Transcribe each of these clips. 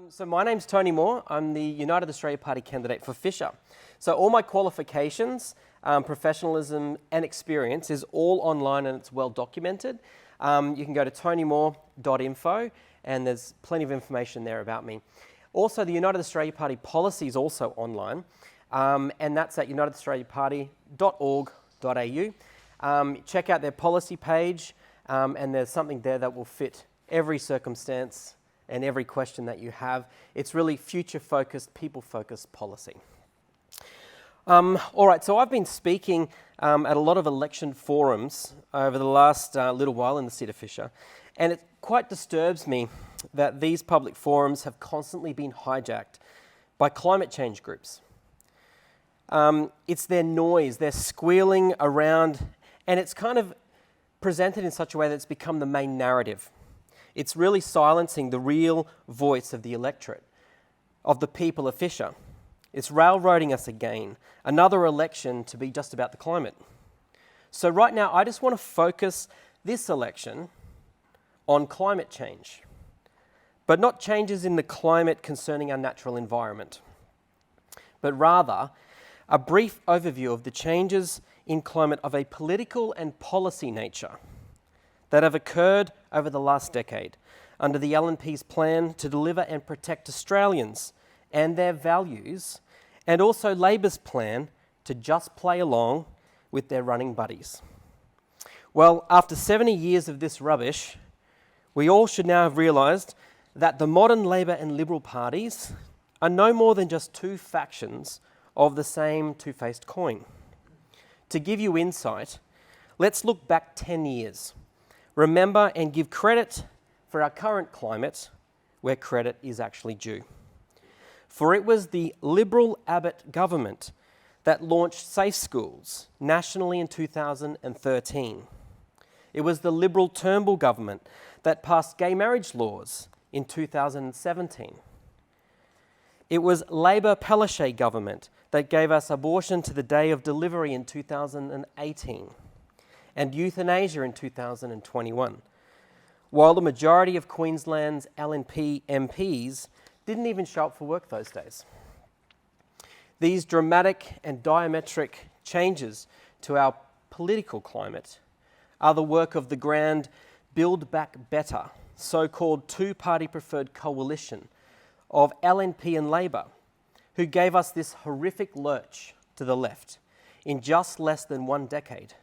So my name's Tony Moore. I'm the United Australia Party candidate for Fisher. So all my qualifications, professionalism and experience is all online and it's well documented. You can go to tonymoore.info and there's plenty of information there about me. Also, the United Australia Party policy is also online, and that's at unitedaustraliaparty.org.au. Check out their policy page, and there's something there that will fit every circumstance and every question that you have. It's really future-focused, people-focused policy. All right, so I've been speaking at a lot of election forums over the last little while in the city of Fisher, and it quite disturbs me that these public forums have constantly been hijacked by climate change groups. It's their noise, they're squealing around, and it's kind of presented in such a way that it's become the main narrative. It's really silencing the real voice of the electorate, of the people of Fisher. It's railroading us again, another election to be just about the climate. So right now, I just want to focus this election on climate change, but not changes in the climate concerning our natural environment, but rather a brief overview of the changes in climate of a political and policy nature that have occurred over the last decade under the LNP's plan to deliver and protect Australians and their values, and also Labor's plan to just play along with their running buddies. Well, after 70 years of this rubbish, we all should now have realised that the modern Labor and Liberal parties are no more than just two factions of the same two-faced coin. To give you insight, let's look back 10 years. Remember and give credit for our current climate where credit is actually due. For it was the Liberal Abbott government that launched Safe Schools nationally in 2013. It was the Liberal Turnbull government that passed gay marriage laws in 2017. It was Labor Palaszczuk government that gave us abortion to the day of delivery in 2018 and euthanasia in 2021, while the majority of Queensland's LNP MPs didn't even show up for work those days. These dramatic and diametric changes to our political climate are the work of the grand Build Back Better, so-called two-party preferred coalition of LNP and Labor, who gave us this horrific lurch to the left in just less than 1 decade.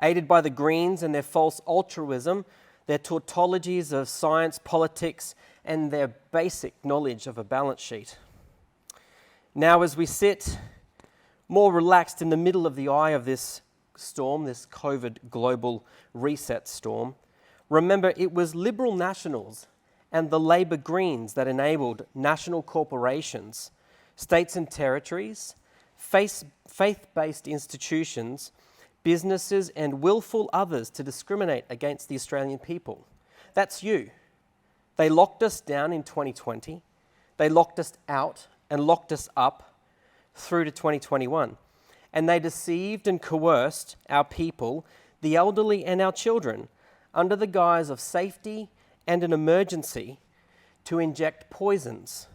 Aided by the Greens and their false altruism, their tautologies of science, politics, and their basic knowledge of a balance sheet. Now, as we sit more relaxed in the middle of the eye of this storm, this COVID global reset storm, remember it was Liberal Nationals and the Labor Greens that enabled national corporations, states and territories, faith-based institutions, businesses and willful others to discriminate against the Australian people. That's you. They locked us down in 2020. They locked us out and locked us up through to 2021. And they deceived and coerced our people, the elderly and our children, under the guise of safety and an emergency to inject poisons.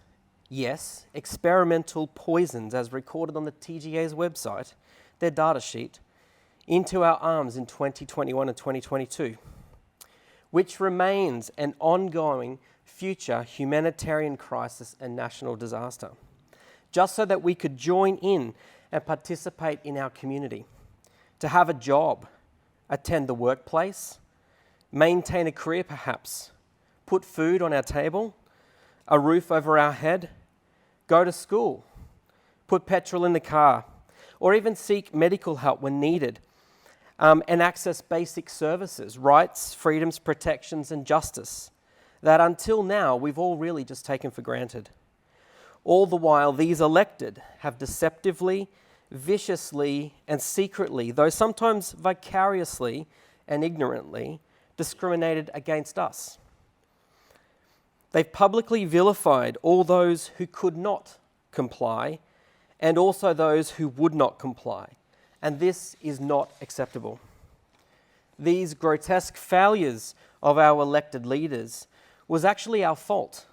Yes, experimental poisons as recorded on the TGA's website, their data sheet, into our arms in 2021 and 2022, which remains an ongoing future humanitarian crisis and national disaster, just so that we could join in and participate in our community, to have a job, attend the workplace, maintain a career perhaps, put food on our table, a roof over our head, go to school, put petrol in the car, or even seek medical help when needed, and access basic services, rights, freedoms, protections, and justice that until now we've all really just taken for granted. All the while, these elected have deceptively, viciously, and secretly, though sometimes vicariously and ignorantly, discriminated against us. They've publicly vilified all those who could not comply and also those who would not comply. And this is not acceptable. These grotesque failures of our elected leaders was actually our fault.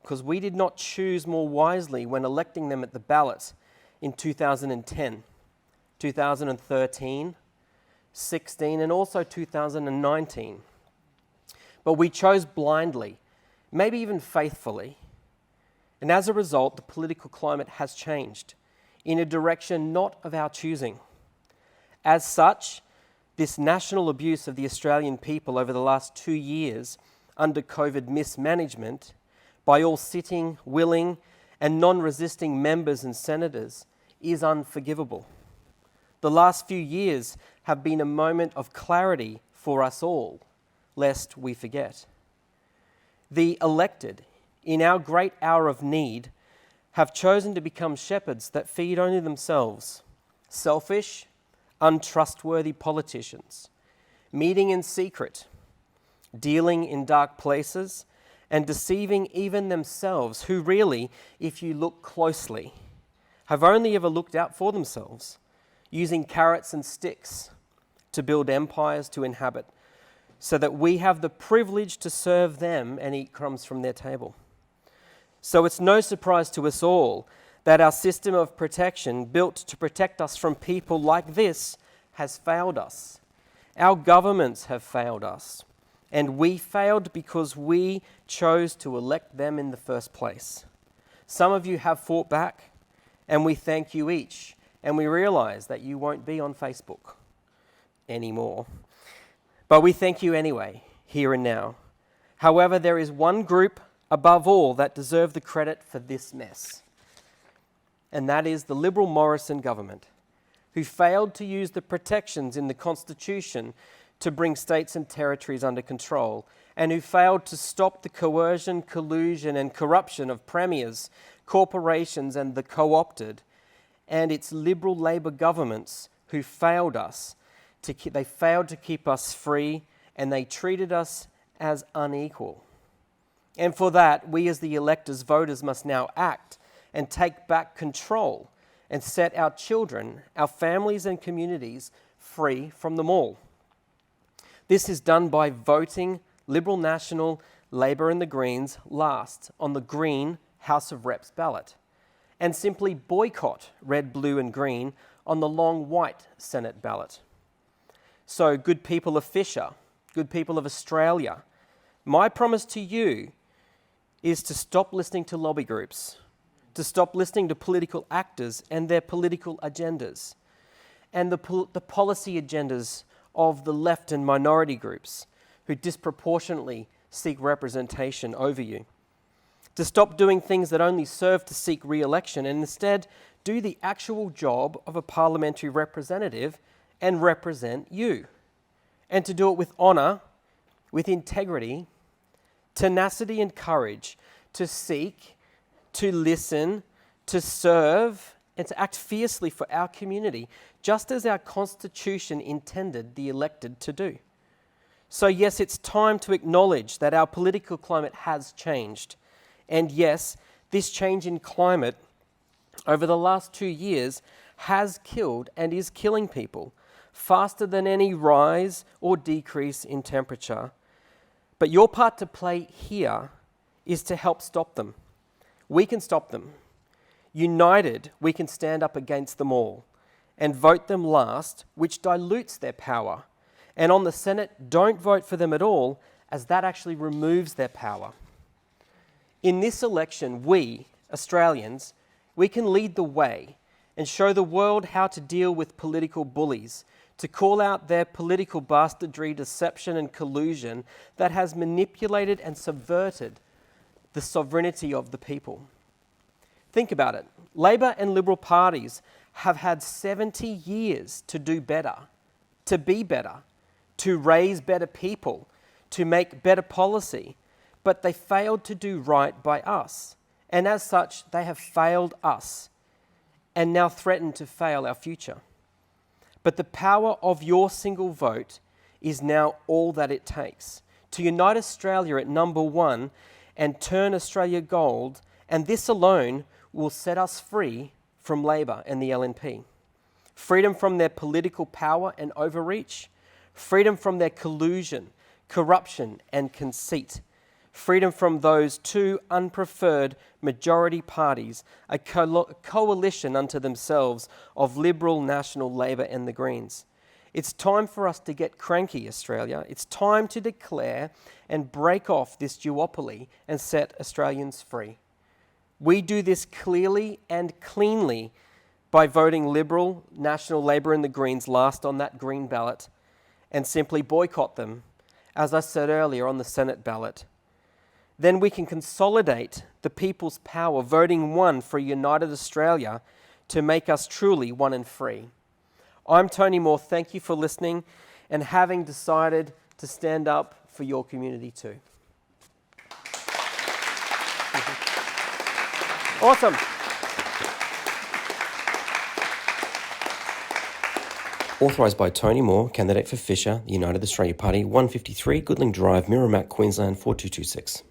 because we did not choose more wisely when electing them at the ballot in 2010, 2013, 16, and also 2019. But we chose blindly, maybe even faithfully. And as a result, the political climate has changed in a direction not of our choosing. As such, this national abuse of the Australian people over the last 2 years under COVID mismanagement by all sitting, willing, and non-resisting members and senators is unforgivable. The last few years have been a moment of clarity for us all, lest we forget. The elected, in our great hour of need, have chosen to become shepherds that feed only themselves, selfish, untrustworthy politicians, meeting in secret, dealing in dark places, and deceiving even themselves, who really, if you look closely, have only ever looked out for themselves, using carrots and sticks to build empires to inhabit, so that we have the privilege to serve them and eat crumbs from their table. So it's no surprise to us all that our system of protection, built to protect us from people like this, has failed us. Our governments have failed us. And we failed because we chose to elect them in the first place. Some of you have fought back, and we thank you each. And we realize that you won't be on Facebook anymore. But we thank you anyway, here and now. However, there is one group above all that deserve the credit for this mess. And that is the Liberal Morrison government, who failed to use the protections in the Constitution to bring states and territories under control, and who failed to stop the coercion, collusion, and corruption of premiers, corporations, and the co-opted, and its Liberal Labor governments who failed us. They failed to keep us free, and they treated us as unequal. And for that, we as the electors, voters, must now act and take back control and set our children, our families and communities free from them all. This is done by voting Liberal, National, Labor and the Greens last on the Green House of Reps ballot, and simply boycott red, blue and green on the long white Senate ballot. So, good people of Fisher, good people of Australia, my promise to you is to stop listening to lobby groups, to stop listening to political actors and their political agendas, and the policy agendas of the left and minority groups who disproportionately seek representation over you. To stop doing things that only serve to seek re-election and instead do the actual job of a parliamentary representative and represent you. And to do it with honour, with integrity, tenacity and courage, to seek, to listen, to serve, and to act fiercely for our community, just as our Constitution intended the elected to do. So yes, it's time to acknowledge that our political climate has changed. And yes, this change in climate over the last 2 years has killed and is killing people faster than any rise or decrease in temperature. But your part to play here is to help stop them. We can stop them. United, we can stand up against them all and vote them last, which dilutes their power. And on the Senate, don't vote for them at all, as that actually removes their power. In this election, we, Australians, we can lead the way and show the world how to deal with political bullies, to call out their political bastardry, deception and collusion that has manipulated and subverted the sovereignty of the people. Think about it. Labor and Liberal parties have had 70 years to do better, to be better, to raise better people, to make better policy, but they failed to do right by us. And as such, they have failed us and now threaten to fail our future. But the power of your single vote is now all that it takes to unite Australia at number one and turn Australia gold, and this alone will set us free from Labor and the LNP. Freedom from their political power and overreach, freedom from their collusion, corruption and conceit, freedom from those two unpreferred majority parties, a coalition unto themselves of Liberal, National, Labor and the Greens. It's time for us to get cranky, Australia. It's time to declare and break off this duopoly and set Australians free. We do this clearly and cleanly by voting Liberal, National, Labor and the Greens last on that green ballot and simply boycott them, as I said earlier, on the Senate ballot. Then we can consolidate the people's power, voting one for a united Australia to make us truly one and free. I'm Tony Moore. Thank you for listening and having decided to stand up for your community too. Awesome. Authorised by Tony Moore, candidate for Fisher, the United Australia Party, 153 Goodling Drive, Merrimac, Queensland 4226.